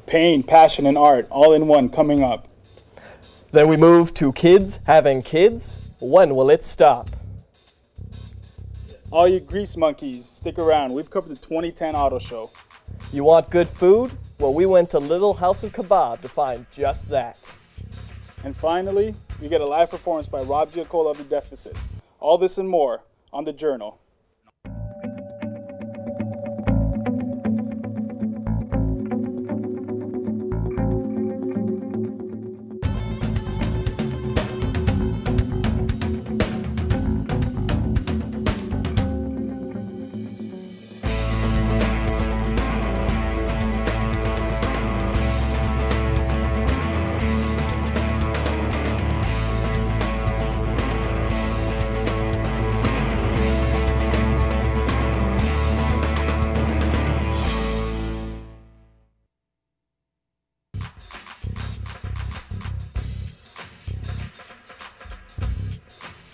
Pain, passion, and art, all in one, coming up. Then we move to kids having kids. When will it stop? All you grease monkeys, stick around. We've covered the 2010 auto show. You want good food? Well, we went to Little House of Kebab to find just that. And finally, we get a live performance by Rob Giacola of the Deficits. All this and more on The Journal.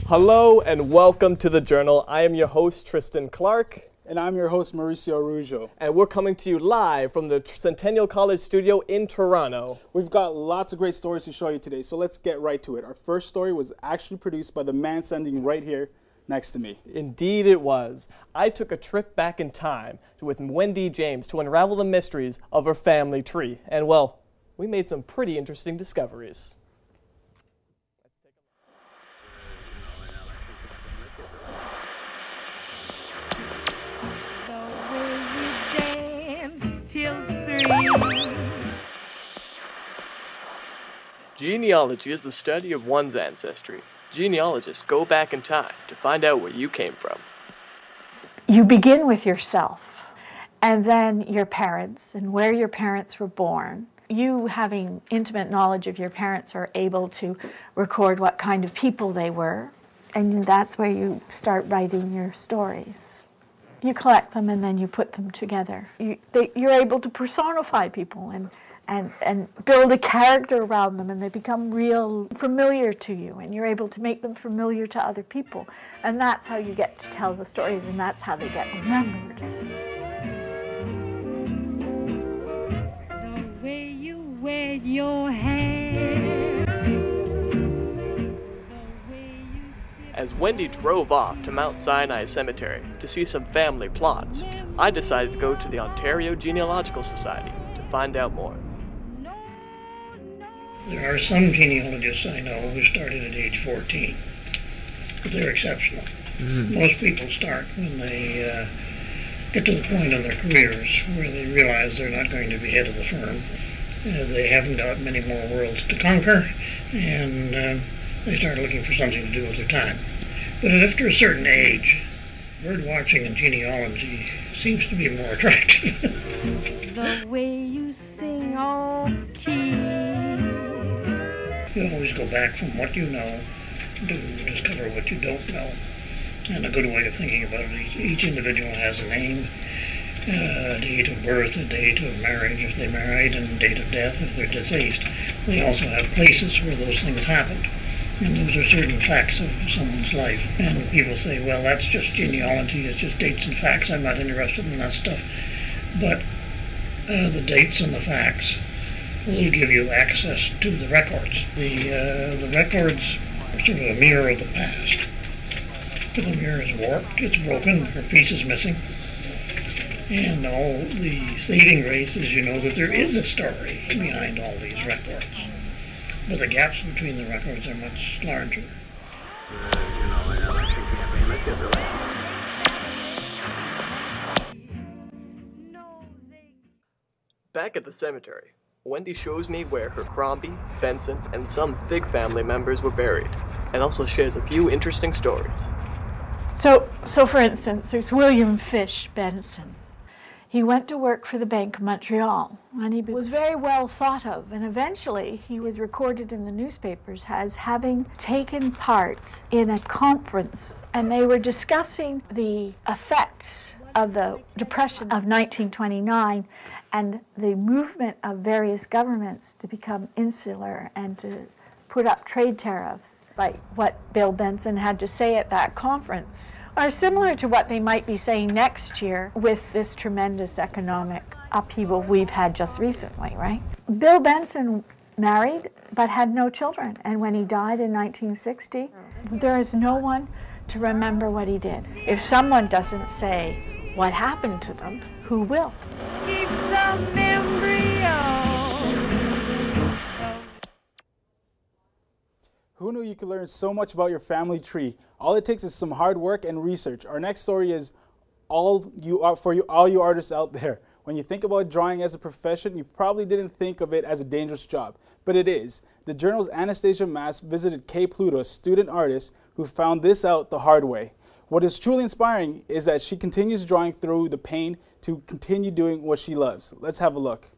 Hello and welcome to The Journal. I am your host, Tristan Clark. And I'm your host, Mauricio Araujo. And we're coming to you live from the Centennial College studio in Toronto. We've got lots of great stories to show you today, so let's get right to it. Our first story was actually produced by the man standing right here next to me. Indeed it was. I took a trip back in time with Wendy James to unravel the mysteries of her family tree. And well, we made some pretty interesting discoveries. Genealogy is the study of one's ancestry. Genealogists go back in time to find out where you came from. You begin with yourself, and then your parents, and where your parents were born. You, having intimate knowledge of your parents, are able to record what kind of people they were, and that's where you start writing your stories. You collect them and then you put them together. You're able to personify people and build a character around them, and they become real familiar to you, and you're able to make them familiar to other people. And that's how you get to tell the stories, and that's how they get remembered. The way you wear your hair. As Wendy drove off to Mount Sinai Cemetery to see some family plots, I decided to go to the Ontario Genealogical Society to find out more. There are some genealogists I know who started at age 14, but they're exceptional. Most people start when they get to the point in their careers where they realize they're not going to be head of the firm. They haven't got many more worlds to conquer, and they start looking for something to do with their time. But after a certain age, bird watching and genealogy seems to be more attractive. The way you sing, oh, key. You always go back from what you know to discover what you don't know. And a good way of thinking about it is each individual has a name, a date of birth, a date of marriage if they married, and a date of death if they're deceased. They also have places where those things happened. And those are certain facts of someone's life. And people say, well, that's just genealogy, it's just dates and facts, I'm not interested in that stuff. But the dates and the facts will give you access to the records. The records are sort of a mirror of the past. But the mirror is warped, it's broken, or a piece is missing. And all the saving grace is you know that there is a story behind all these records. But the gaps between the records are much larger. Back at the cemetery, Wendy shows me where her Crombie, Benson, and some Fig family members were buried, and also shares a few interesting stories. So for instance, there's William Fish Benson. He went to work for the Bank of Montreal, and he was very well thought of, and eventually he was recorded in the newspapers as having taken part in a conference, and they were discussing the effects of the Depression of 1929 and the movement of various governments to become insular and to put up trade tariffs, like what Bill Benson had to say at that conference, are similar to what they might be saying next year with this tremendous economic upheaval we've had just recently, right? Bill Benson married but had no children, and when he died in 1960, there is no one to remember what he did. If someone doesn't say what happened to them, who will? Keep the embryo. Who knew you could learn so much about your family tree? All it takes is some hard work and research. Our next story is all you artists out there. When you think about drawing as a profession, you probably didn't think of it as a dangerous job, but it is. The journal's Anastasia Mass visited Kay Pluto, a student artist who found this out the hard way. What is truly inspiring is that she continues drawing through the pain to continue doing what she loves. Let's have a look.